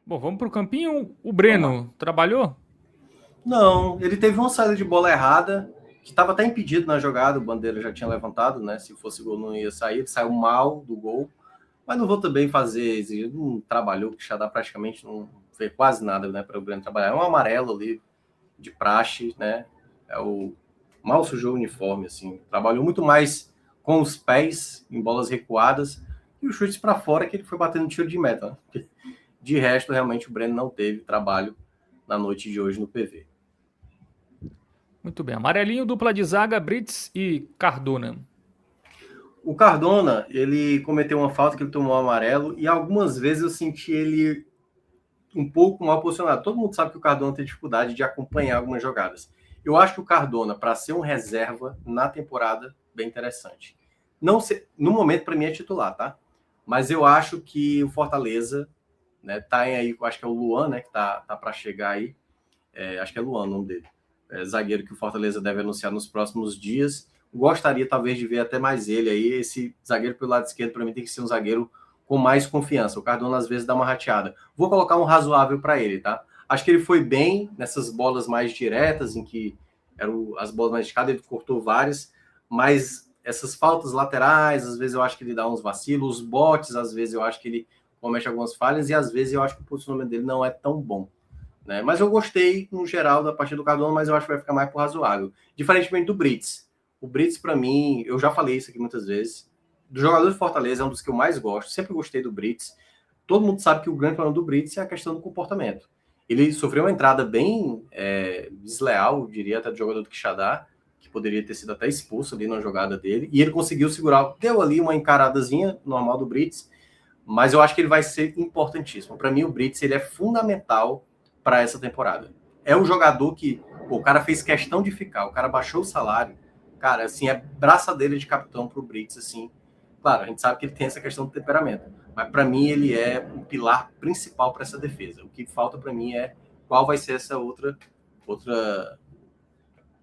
Bom, vamos pro campinho. O Vamos lá. Breno trabalhou? Não, ele teve uma saída de bola errada, que estava até impedido na jogada, o Bandeira já tinha levantado, né? Se fosse gol não ia sair, ele saiu mal do gol. Mas não vou também fazer, não trabalhou, que Xadá praticamente não fez quase nada, né, para o Breno trabalhar. É um amarelo ali de praxe, né? É o mal sujou o uniforme, assim. Trabalhou muito mais com os pés em bolas recuadas e os chutes para fora que ele foi batendo tiro de meta. Né? De resto, realmente o Breno não teve trabalho na noite de hoje no PV. Muito bem. Amarelinho, dupla de zaga, Brits e Cardona. O Cardona, ele cometeu uma falta que ele tomou um amarelo e algumas vezes eu senti ele um pouco mal posicionado. Todo mundo sabe que o Cardona tem dificuldade de acompanhar algumas jogadas. Eu acho que o Cardona, para ser um reserva na temporada, bem interessante. Não sei, no momento, para mim, é titular, tá? Mas eu acho que o Fortaleza, né, tá aí, acho que é o Luan, né, que tá para chegar aí. Acho que é Luan o nome dele. Zagueiro que o Fortaleza deve anunciar nos próximos dias. Gostaria, talvez, de ver até mais ele aí. Esse zagueiro pelo lado esquerdo, para mim, tem que ser um zagueiro com mais confiança. O Cardona, às vezes, dá uma rateada. Vou colocar um razoável para ele, tá? Acho que ele foi bem nessas bolas mais diretas, em que eram as bolas mais esticadas, ele cortou várias, mas essas faltas laterais, às vezes eu acho que ele dá uns vacilos, os botes, às vezes eu acho que ele comete algumas falhas, e às vezes eu acho que o posicionamento dele não é tão bom. Né? Mas eu gostei, no geral, da partida do Cardona, mas eu acho que vai ficar mais por razoável. Diferentemente do Brits. O Brits, para mim, eu já falei isso aqui muitas vezes, do jogador de Fortaleza é um dos que eu mais gosto, sempre gostei do Brits. Todo mundo sabe que o grande problema do Brits é a questão do comportamento. Ele sofreu uma entrada bem desleal, diria, até do jogador do Quixadá, que poderia ter sido até expulso ali na jogada dele, e ele conseguiu segurar, deu ali uma encaradazinha normal do Brits, mas eu acho que ele vai ser importantíssimo. Para mim, o Brits ele é fundamental para essa temporada. É um jogador que o cara fez questão de ficar, o cara baixou o salário, cara, assim, é braçadeira de capitão pro Brits, assim. Claro, a gente sabe que ele tem essa questão do temperamento, mas para mim ele é um pilar principal para essa defesa. O que falta para mim é qual vai ser essa outra,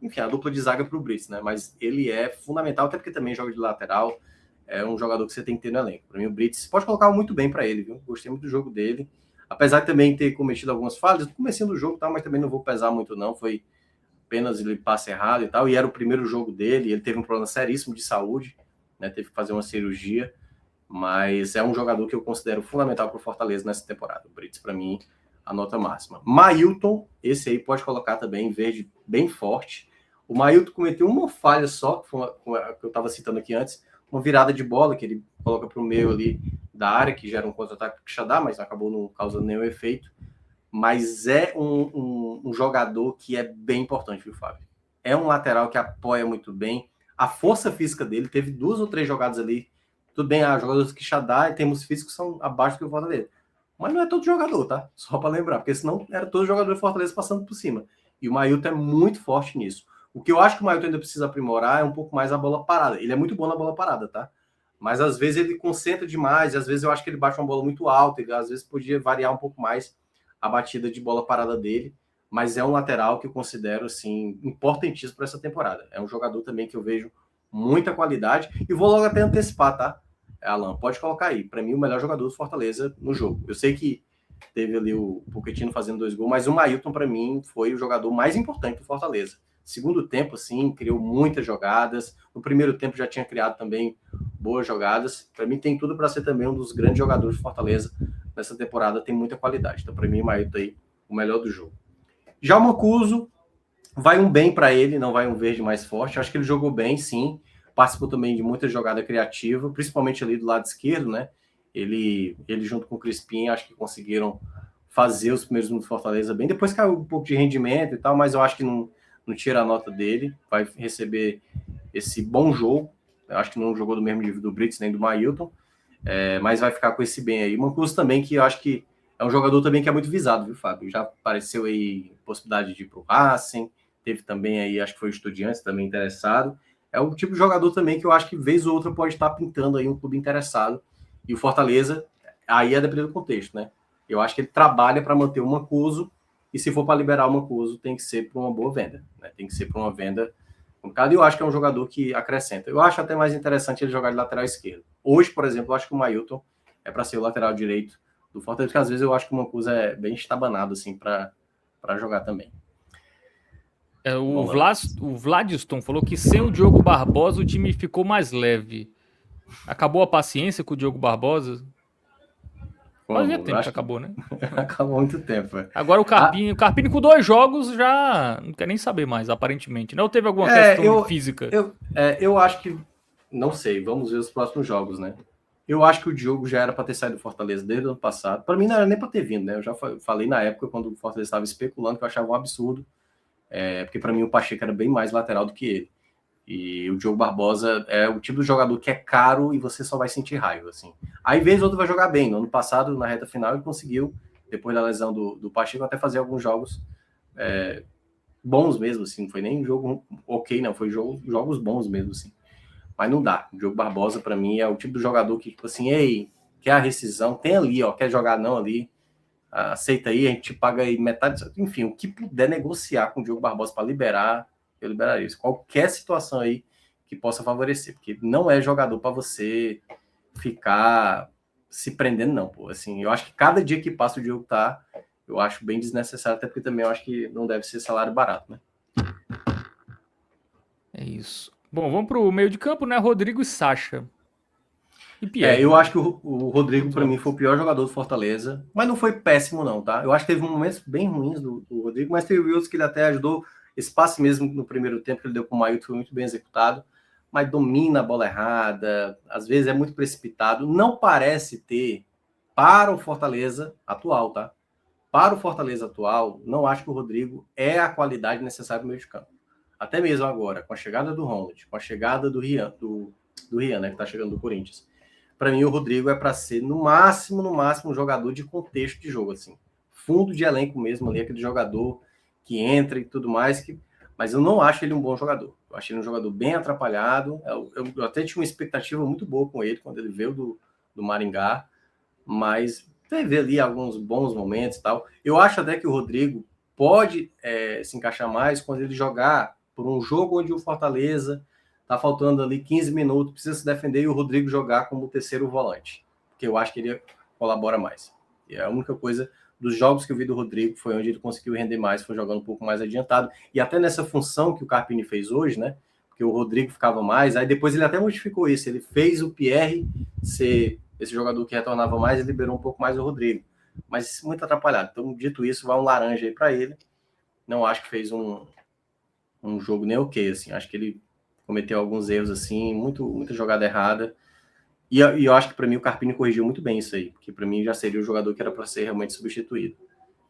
enfim, a dupla de zaga para o Brits, né? Mas ele é fundamental, até porque também joga de lateral, é um jogador que você tem que ter no elenco. Para mim, o Brits pode colocar muito bem para ele, viu? Gostei muito do jogo dele. Apesar de também ter cometido algumas falhas, começando do jogo, tá, mas também não vou pesar muito, não. Foi apenas ele passe errado e tal. E era o primeiro jogo dele, ele teve um problema seríssimo de saúde, né? Teve que fazer uma cirurgia. Mas é um jogador que eu considero fundamental para o Fortaleza nessa temporada. O Brits, para mim, a nota máxima. Mailton, esse aí pode colocar também, verde bem forte. O Mailton cometeu uma falha só, que foi que eu estava citando aqui antes, uma virada de bola que ele coloca para o meio ali da área, que gera um contra-ataque que Xadá, mas acabou não causando nenhum efeito. Mas é um jogador que é bem importante, viu, Fábio? É um lateral que apoia muito bem. A força física dele, teve 2 ou 3 jogadas ali. Tudo bem, jogadores que Xadá e temos físicos são abaixo do que o Fortaleza. Mas não é todo jogador, tá? Só para lembrar, porque senão era todo jogador de Fortaleza passando por cima. E o Mailton é muito forte nisso. O que eu acho que o Mailton ainda precisa aprimorar é um pouco mais a bola parada. Ele é muito bom na bola parada, tá? Mas às vezes ele concentra demais, às vezes eu acho que ele bate uma bola muito alta, ele às vezes podia variar um pouco mais a batida de bola parada dele, mas é um lateral que eu considero assim importantíssimo para essa temporada. É um jogador também que eu vejo muita qualidade e vou logo até antecipar, tá? Alan, pode colocar aí. Para mim, o melhor jogador do Fortaleza no jogo. Eu sei que teve ali o Pochettino fazendo 2 gols, mas o Mailton, para mim, foi o jogador mais importante do Fortaleza. Segundo tempo, assim, criou muitas jogadas. No primeiro tempo já tinha criado também boas jogadas. Para mim, tem tudo para ser também um dos grandes jogadores do Fortaleza nessa temporada. Tem muita qualidade. Então, para mim, o Mailton aí, o melhor do jogo. Já o Mancuso, vai um bem para ele, não vai um verde mais forte. Acho que ele jogou bem, sim. Participou também de muita jogada criativa, principalmente ali do lado esquerdo, né? Ele junto com o Crispim, acho que conseguiram fazer os primeiros minutos do Fortaleza bem. Depois caiu um pouco de rendimento e tal, mas eu acho que não tira a nota dele. Vai receber esse bom jogo. Eu acho que não jogou do mesmo nível do Brits nem do Mailton, mas vai ficar com esse bem aí. Mancuso também, que eu acho que é um jogador também que é muito visado, viu, Fábio? Já apareceu aí possibilidade de ir pro Racing, teve também aí, acho que foi o Estudiantes também interessado. É o tipo de jogador também que eu acho que vez ou outra pode estar pintando aí um clube interessado. E o Fortaleza, aí é dependendo do contexto, né? Eu acho que ele trabalha para manter o Mancuso, e se for para liberar o Mancuso, tem que ser para uma boa venda, né? Tem que ser para uma venda complicada. E eu acho que é um jogador que acrescenta. Eu acho até mais interessante ele jogar de lateral esquerdo. Hoje, por exemplo, eu acho que o Mailton é para ser o lateral direito do Fortaleza, porque às vezes eu acho que o Mancuso é bem estabanado, assim, para jogar também. O Vladiston falou que sem o Diogo Barbosa o time ficou mais leve. Acabou a paciência com o Diogo Barbosa? Fazia Como? Eu tempo que acho que acabou, né? acabou há muito tempo. Agora Ah, O Carpini com 2 jogos já não quer nem saber mais, aparentemente. Não teve alguma é, questão eu, física? eu acho que. Não sei, vamos ver os próximos jogos, né? Eu acho que o Diogo já era para ter saído do Fortaleza desde o ano passado. Para mim, não era nem para ter vindo, né? Eu já falei na época, quando o Fortaleza estava especulando, que eu achava um absurdo, porque para mim o Pacheco era bem mais lateral do que ele. E o Diogo Barbosa é o tipo de jogador que é caro e você só vai sentir raiva, assim. Aí, vez ou outra, vai jogar bem. No ano passado, na reta final, ele conseguiu, depois da lesão do Pacheco, até fazer alguns jogos bons mesmo, assim. Não foi nem jogo ok, não. Foi jogos bons mesmo, assim. Mas não dá. O Diogo Barbosa, para mim, é o tipo de jogador que, tipo assim, ei, quer a rescisão, tem ali, ó, quer jogar não ali, aceita aí, a gente paga aí metade. Enfim, o que puder negociar com o Diogo Barbosa para liberar, eu liberaria isso. Qualquer situação aí que possa favorecer, porque não é jogador para você ficar se prendendo, não, pô. Assim, eu acho que cada dia que passa o Diogo tá, eu acho bem desnecessário, até porque também eu acho que não deve ser salário barato, né? É isso. Bom, vamos pro meio de campo, né? Rodrigo e Sacha. E Eu Pierre. acho que o Rodrigo, Todos para mim, foi o volantes. pior jogador do Fortaleza, mas não foi péssimo, não, tá? Eu acho que teve momentos bem ruins do Rodrigo, mas teve outros que ele até ajudou. Esse passe mesmo no primeiro tempo que ele deu com o Mailton foi muito bem executado, mas domina a bola errada, às vezes é muito precipitado. Não parece ter, para o Fortaleza atual, tá? Para o Fortaleza atual, não acho que o Rodrigo é a qualidade necessária no meio de campo. Até mesmo agora, com a chegada do Ronald, com a chegada do Rian, do Rian, né, que tá chegando do Corinthians. Para mim, o Rodrigo é para ser, no máximo, um jogador de contexto de jogo, assim. Fundo de elenco mesmo ali, aquele jogador que entra e tudo mais, mas eu não acho ele um bom jogador. Eu achei ele um jogador bem atrapalhado. Eu até tinha uma expectativa muito boa com ele quando ele veio do Maringá, mas teve ali alguns bons momentos e tal. Eu acho até que o Rodrigo pode se encaixar mais quando ele jogar por um jogo onde o Fortaleza tá faltando ali 15 minutos, precisa se defender e o Rodrigo jogar como terceiro volante, porque eu acho que ele colabora mais. E a única coisa dos jogos que eu vi do Rodrigo foi onde ele conseguiu render mais, foi jogando um pouco mais adiantado. E até nessa função que o Carpini fez hoje, né? Porque o Rodrigo ficava mais, aí depois ele até modificou isso, ele fez o Pierre ser esse jogador que retornava mais e liberou um pouco mais o Rodrigo. Mas muito atrapalhado. Então, dito isso, vai um laranja aí para ele. Não acho que fez um jogo nem ok, assim. Acho que ele cometeu alguns erros, assim, muita jogada errada. E eu acho que para mim o Carpini corrigiu muito bem isso aí, porque para mim já seria o jogador que era para ser realmente substituído.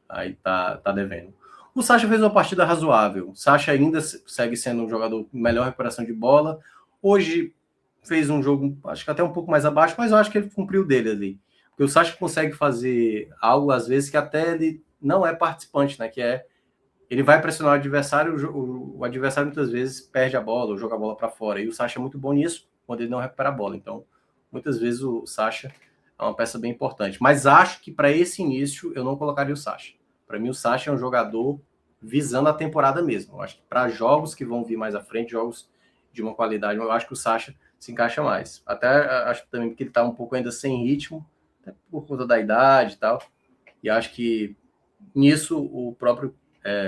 Aí tá devendo. O Sacha fez uma partida razoável. O Sacha ainda segue sendo um jogador com melhor recuperação de bola. Hoje fez um jogo, acho que até um pouco mais abaixo, mas eu acho que ele cumpriu dele ali. Porque o Sacha consegue fazer algo, às vezes, que até ele não é participante, né? Que é ele vai pressionar o adversário, o adversário muitas vezes perde a bola ou joga a bola para fora. E o Sacha é muito bom nisso, quando ele não recupera a bola. Então, muitas vezes o Sacha é uma peça bem importante. Mas acho que para esse início eu não colocaria o Sacha. Para mim, o Sacha é um jogador visando a temporada mesmo. Eu acho que para jogos que vão vir mais à frente, jogos de uma qualidade, eu acho que o Sacha se encaixa mais. Até acho também que ele está um pouco ainda sem ritmo, por conta da idade e tal. E acho que nisso o próprio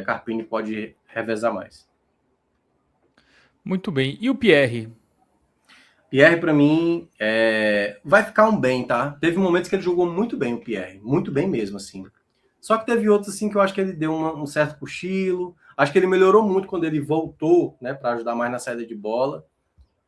Carpini pode revezar mais. Muito bem. E o Pierre? Pierre, para mim, vai ficar um bem, tá? Teve momentos que ele jogou muito bem, o Pierre. Muito bem mesmo, assim. Só que teve outros, assim, que eu acho que ele deu um certo cochilo. Acho que ele melhorou muito quando ele voltou, né, para ajudar mais na saída de bola.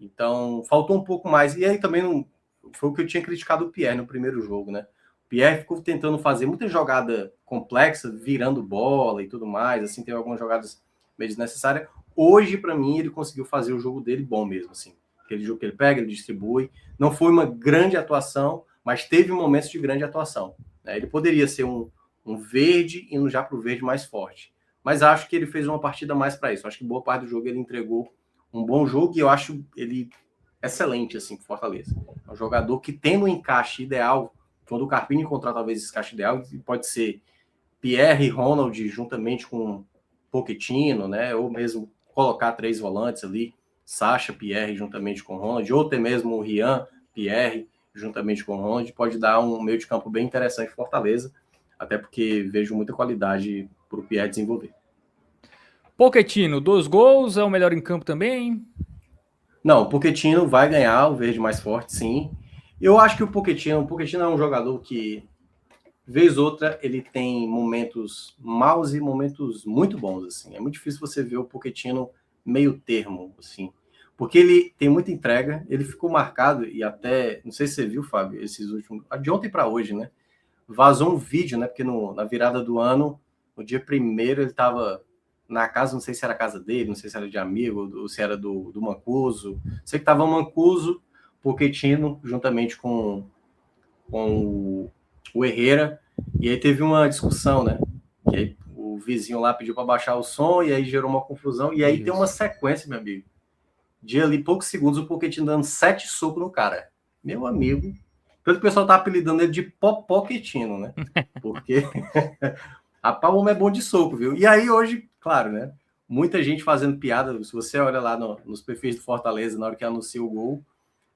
Então, faltou um pouco mais. E aí também não, foi o que eu tinha criticado o Pierre no primeiro jogo, né? O Pierre ficou tentando fazer muita jogada complexa, virando bola e tudo mais. Assim, teve algumas jogadas meio desnecessárias. Hoje, para mim, ele conseguiu fazer o jogo dele bom mesmo, assim. Aquele jogo que ele pega, ele distribui. Não foi uma grande atuação, mas teve momentos de grande atuação, né? Ele poderia ser um verde, indo já para o verde mais forte. Mas acho que ele fez uma partida mais para isso. Acho que boa parte do jogo ele entregou um bom jogo e eu acho ele excelente, assim, pro Fortaleza. É um jogador que tem um encaixe ideal, quando o Carpini encontrar talvez esse encaixe ideal, pode ser Pierre e Ronald juntamente com Pochettino, né, ou mesmo colocar 3 volantes ali, Sacha, Pierre juntamente com Ronald, ou até mesmo o Rian, Pierre, juntamente com o Ronald, pode dar um meio de campo bem interessante para Fortaleza, até porque vejo muita qualidade para o Pierre desenvolver. Pochettino, 2 gols, é o melhor em campo também? Não, o Pochettino vai ganhar o verde mais forte, sim. Eu acho que o Pochettino é um jogador que, vez outra, ele tem momentos maus e momentos muito bons, assim. É muito difícil você ver o Pochettino meio termo, assim. Porque ele tem muita entrega, ele ficou marcado, e até, não sei se você viu, Fábio, esses últimos, de ontem para hoje, né? Vazou um vídeo, né? Porque na virada do ano, no dia primeiro, ele estava na casa, não sei se era a casa dele, não sei se era de amigo, ou se era do Mancuso. Sei que estava o Mancuso, Pochettino, juntamente com o Herrera, e aí teve uma discussão, né? Que aí o vizinho lá pediu para baixar o som, e aí gerou uma confusão, e aí Isso. tem uma sequência, meu amigo, de ali poucos segundos, o Pochettino dando 7 socos no cara. Meu amigo, tanto que o pessoal tá apelidando ele de Pochettino, né? Porque a Palma é bom de soco, viu? E aí hoje, claro, né? Muita gente fazendo piada. Se você olha lá nos perfis do Fortaleza, na hora que anuncia o gol,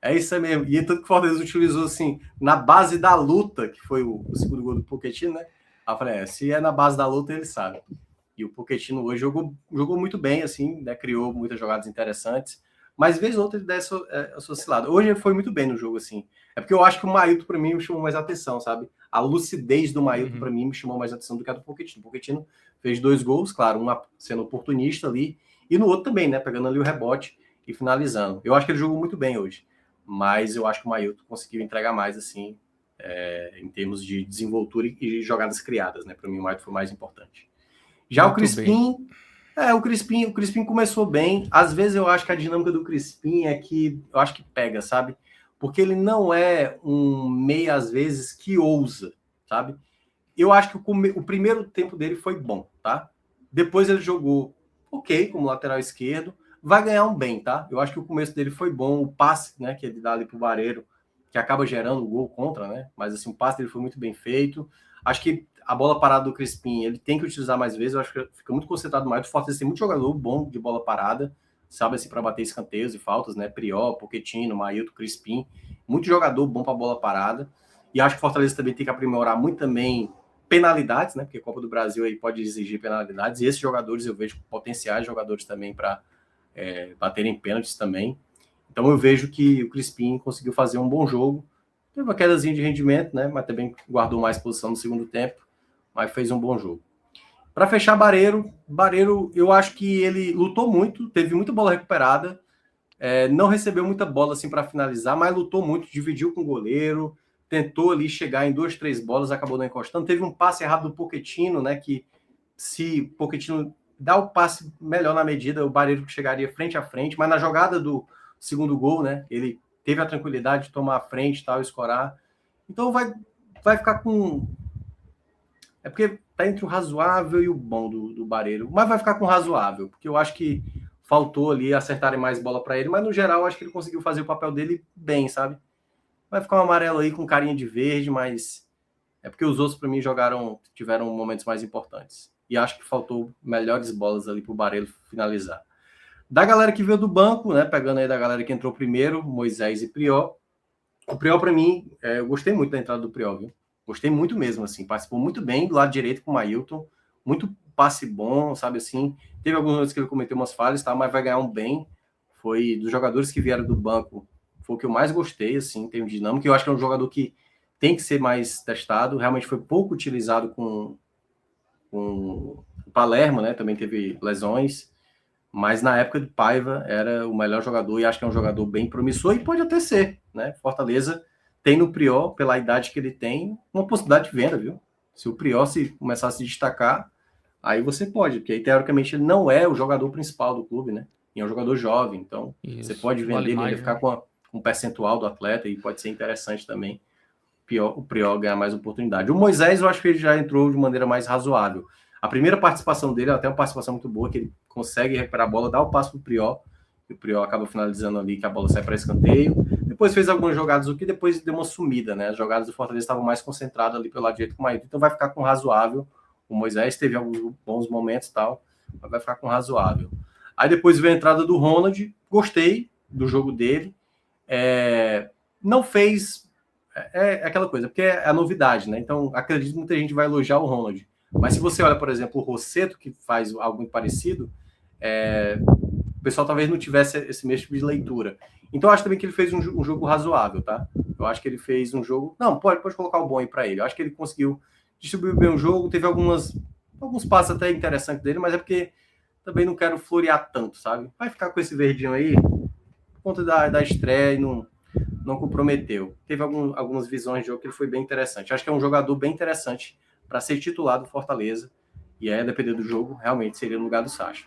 é isso aí mesmo. E tanto que o Fortaleza utilizou assim, na base da luta, que foi o segundo gol do Pochettino, né? Aí eu falei, se é na base da luta, ele sabe. E o Pochettino hoje jogou muito bem, assim, né? Criou muitas jogadas interessantes. Mas vez ou outra ele dá essa oscilada. Hoje ele foi muito bem no jogo, assim. É porque eu acho que o Mailton, para mim, me chamou mais atenção, sabe? A lucidez do Mailton, para mim, me chamou mais atenção do que a do Pochettino. O Pochettino fez 2 gols, claro, uma sendo oportunista ali, e no outro também, né? Pegando ali o rebote e finalizando. Eu acho que ele jogou muito bem hoje. Mas eu acho que o Mailton conseguiu entregar mais, assim, em termos de desenvoltura e jogadas criadas, né? Para mim, o Mailton foi mais importante. Já Muito o Crispim, o Crispim começou bem. Às vezes eu acho que a dinâmica do Crispim é que eu acho que pega, sabe? Porque ele não é um meia, às vezes, que ousa, sabe? Eu acho que o primeiro tempo dele foi bom, tá? Depois ele jogou ok como lateral esquerdo. Vai ganhar um bem, tá? Eu acho que o começo dele foi bom. O passe, né, que ele dá ali pro Vareiro, que acaba gerando o gol contra, né? Mas assim, o passe dele foi muito bem feito. Acho que a bola parada do Crispim, ele tem que utilizar mais vezes. Eu acho que fica muito concentrado mais. O Fortaleza tem muito jogador bom de bola parada, sabe assim, para bater escanteios e faltas, né? Prió, Pochettino, Mailton, Crispim. Muito jogador bom para bola parada. E acho que o Fortaleza também tem que aprimorar muito também penalidades, né? Porque a Copa do Brasil aí pode exigir penalidades. E esses jogadores eu vejo potenciais jogadores também para baterem pênaltis também. Então eu vejo que o Crispim conseguiu fazer um bom jogo. Teve uma quedazinha de rendimento, né? Mas também guardou mais posição no segundo tempo. Mas fez um bom jogo. Para fechar, Bareiro, eu acho que ele lutou muito, teve muita bola recuperada, não recebeu muita bola assim para finalizar, mas lutou muito, dividiu com o goleiro, tentou ali chegar em 2, 3 bolas, acabou não encostando. Teve um passe errado do Pochettino, né? Que se o Pochettino dá o passe melhor na medida, o Bareiro chegaria frente a frente, mas na jogada do segundo gol, né? Ele teve a tranquilidade de tomar a frente e tal, escorar. Então vai ficar com. É porque tá entre o razoável e o bom do Bareiro, mas vai ficar com o razoável, porque eu acho que faltou ali acertarem mais bola para ele, mas no geral eu acho que ele conseguiu fazer o papel dele bem, sabe? Vai ficar um amarelo aí com carinha de verde, mas é porque os outros para mim tiveram momentos mais importantes. E acho que faltou melhores bolas ali pro Barelo finalizar. Da galera que veio do banco, né, pegando aí da galera que entrou primeiro, Moisés e Prió. O Prió para mim, eu gostei muito da entrada do Prió, viu? Gostei muito mesmo, assim, participou muito bem do lado direito com o Mailton, muito passe bom, sabe assim. Teve alguns momentos que ele cometeu umas falhas, tá, mas vai ganhar um bem. Foi dos jogadores que vieram do banco, foi o que eu mais gostei, assim, em termos de dinâmica. Eu acho que é um jogador que tem que ser mais testado. Realmente foi pouco utilizado com o Palermo, né? Também teve lesões. Mas na época de Paiva era o melhor jogador e acho que é um jogador bem promissor e pode até ser, né? Fortaleza tem no Prió, pela idade que ele tem, uma possibilidade de venda, viu? Se o Prió se começar a se destacar, aí você pode, porque aí teoricamente ele não é o jogador principal do clube, né? E é um jogador jovem, então Isso. você pode vender Vale ele, mais, ele ficar com um percentual do atleta e pode ser interessante também o Priol ganhar mais oportunidade. O Moisés, eu acho que ele já entrou de maneira mais razoável. A primeira participação dele é até uma participação muito boa, que ele consegue recuperar a bola, dá o passo para o Priol, e o Priol acaba finalizando ali, que a bola sai para escanteio. Depois fez algumas jogadas aqui, depois deu uma sumida, né? As jogadas do Fortaleza estavam mais concentradas ali pelo lado direito com o Maílton, então vai ficar com razoável. O Moisés teve alguns bons momentos e tal, mas vai ficar com razoável. Aí depois veio a entrada do Ronald, gostei do jogo dele. Não fez é aquela coisa, porque é a novidade, né? Então, acredito que muita gente vai elogiar o Ronald. Mas se você olha, por exemplo, o Rossetto, que faz algo muito parecido, o pessoal talvez não tivesse esse mesmo tipo de leitura. Então, eu acho também que ele fez um jogo razoável, tá? Eu acho que ele fez um jogo... Não, pode colocar o bom aí para ele. Eu acho que ele conseguiu distribuir bem o jogo, teve alguns passos até interessantes dele, mas é porque também não quero florear tanto, sabe? Vai ficar com esse verdinho aí, por conta da estreia e não comprometeu. Teve algumas visões de jogo que ele foi bem interessante. Acho que é um jogador bem interessante para ser titular do Fortaleza. E aí, dependendo do jogo, realmente seria no lugar do Sacha.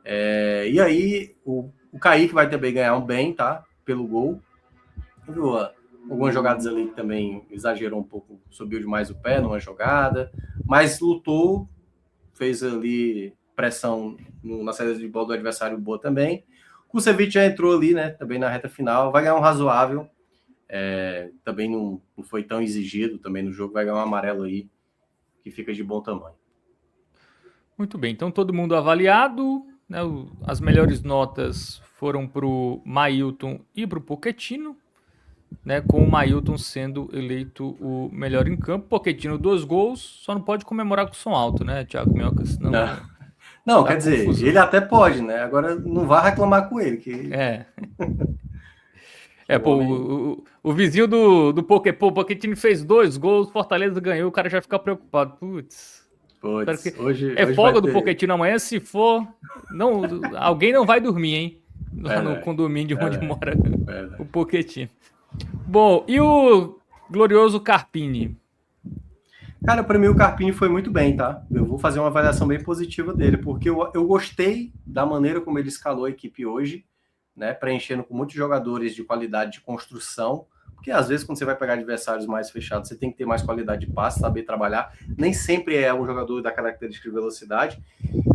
E aí, o Kaique vai também ganhar um bem, tá? Pelo gol. Viu? Algumas jogadas ali que também exagerou um pouco, subiu demais o pé numa jogada, mas lutou, fez ali pressão na saída de bola do adversário boa também. O Kusevich já entrou ali, né? Também na reta final, vai ganhar um razoável. Também não foi tão exigido também no jogo, vai ganhar um amarelo aí que fica de bom tamanho. Muito bem, então todo mundo avaliado, né? As melhores notas foram para o Mailton e para o Pochettino, né? Com o Mailton sendo eleito o melhor em campo. Pochettino 2 gols, só não pode comemorar com som alto, né, Thiago Minhoca? Senão não, quer dizer, confusão. Ele até pode, né? Agora não vai reclamar com ele. Que... o vizinho do Pochettino fez 2 gols, Fortaleza ganhou, o cara já fica preocupado. Putz, hoje folga do Pochettino amanhã, se for, alguém não vai dormir, hein? Lá no condomínio de onde mora o Pochettino. Bom, e o glorioso Carpini? Cara, para mim o Carpini foi muito bem, tá? Eu vou fazer uma avaliação bem positiva dele, porque eu gostei da maneira como ele escalou a equipe hoje, né? Preenchendo com muitos jogadores de qualidade de construção, porque às vezes quando você vai pegar adversários mais fechados, você tem que ter mais qualidade de passe, saber trabalhar. Nem sempre é um jogador da característica de velocidade.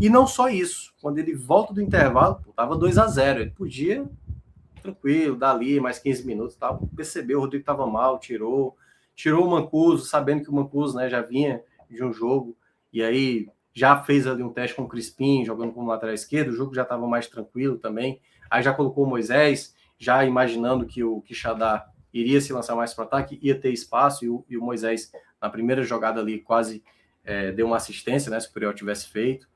E não só isso, quando ele volta do intervalo, tava 2-0, ele podia tranquilo, dali mais 15 minutos, tá? Percebeu, o Rodrigo estava mal, tirou o Mancuso, sabendo que o Mancuso, né, já vinha de um jogo, e aí já fez ali um teste com o Crispim, jogando como lateral esquerdo, o jogo já estava mais tranquilo também, aí já colocou o Moisés, já imaginando que o Quixadá iria se lançar mais para o ataque, ia ter espaço, e o Moisés, na primeira jogada ali, quase deu uma assistência, né, se o Priol tivesse feito.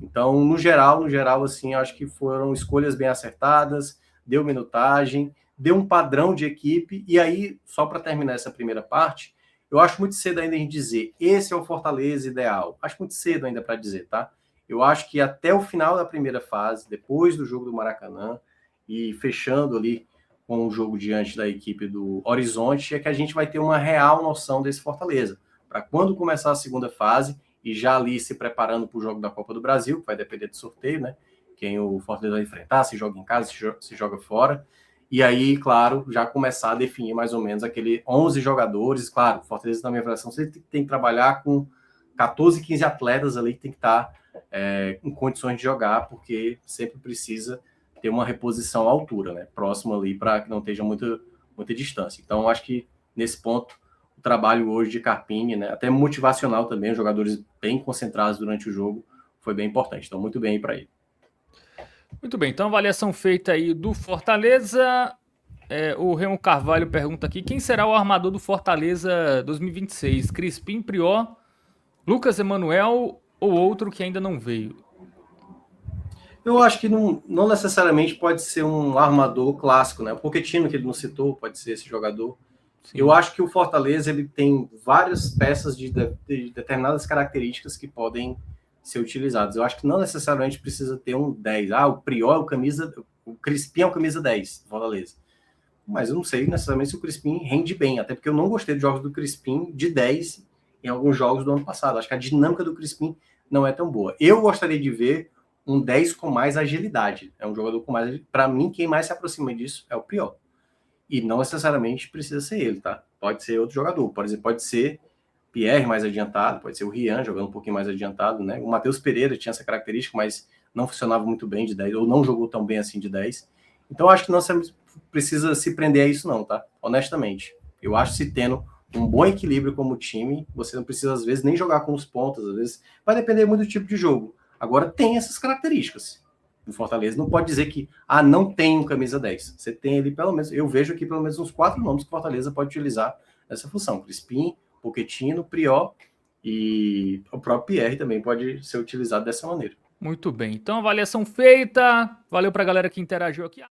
Então, no geral, assim, acho que foram escolhas bem acertadas, deu minutagem, deu um padrão de equipe, e aí, só para terminar essa primeira parte, eu acho muito cedo ainda a gente dizer, esse é o Fortaleza ideal. Acho muito cedo ainda para dizer, tá? Eu acho que até o final da primeira fase, depois do jogo do Maracanã, e fechando ali com o jogo diante da equipe do Horizonte, é que a gente vai ter uma real noção desse Fortaleza. Para quando começar a segunda fase, e já ali se preparando para o jogo da Copa do Brasil, que vai depender do sorteio, né? Quem o Fortaleza vai enfrentar, se joga em casa, se joga fora. E aí, claro, já começar a definir mais ou menos aquele 11 jogadores. Claro, o Fortaleza, na minha avaliação, você tem que trabalhar com 14, 15 atletas ali que tem que estar em condições de jogar, porque sempre precisa ter uma reposição à altura, né? Próximo ali, para que não esteja muita distância. Então, acho que nesse ponto, o trabalho hoje de Carpini, né, até motivacional também, os jogadores bem concentrados durante o jogo, foi bem importante. Então, muito bem para ele. Muito bem, então avaliação feita aí do Fortaleza. O Remo Carvalho pergunta aqui, quem será o armador do Fortaleza 2026? Crispim, Prió, Lucas Emanuel ou outro que ainda não veio? Eu acho que não necessariamente pode ser um armador clássico, né? O Pochettino, que ele não citou, pode ser esse jogador. Sim. Eu acho que o Fortaleza ele tem várias peças de determinadas características que podem ser utilizados. Eu acho que não necessariamente precisa ter um 10. O Priol é o camisa... O Crispim é o camisa 10 do Fortaleza. Mas eu não sei necessariamente se o Crispim rende bem, até porque eu não gostei dos jogos do Crispim de 10 em alguns jogos do ano passado. Acho que a dinâmica do Crispim não é tão boa. Eu gostaria de ver um 10 com mais agilidade. É um jogador com mais... Para mim, quem mais se aproxima disso é o Priol. E não necessariamente precisa ser ele, tá? Pode ser outro jogador. Por exemplo, pode ser Pierre mais adiantado, pode ser o Rian jogando um pouquinho mais adiantado, né? O Matheus Pereira tinha essa característica, mas não funcionava muito bem de 10, ou não jogou tão bem assim de 10. Então, acho que não precisa se prender a isso não, tá? Honestamente. Eu acho que se tendo um bom equilíbrio como time, você não precisa, às vezes, nem jogar com os pontas, às vezes vai depender muito do tipo de jogo. Agora, tem essas características. O Fortaleza não pode dizer que, não tem um camisa 10. Você tem ali, pelo menos, eu vejo aqui pelo menos uns 4 nomes que o Fortaleza pode utilizar nessa função. Crispim, Pochettino, Prior e o próprio Pierre também pode ser utilizado dessa maneira. Muito bem. Então, avaliação feita. Valeu para a galera que interagiu aqui.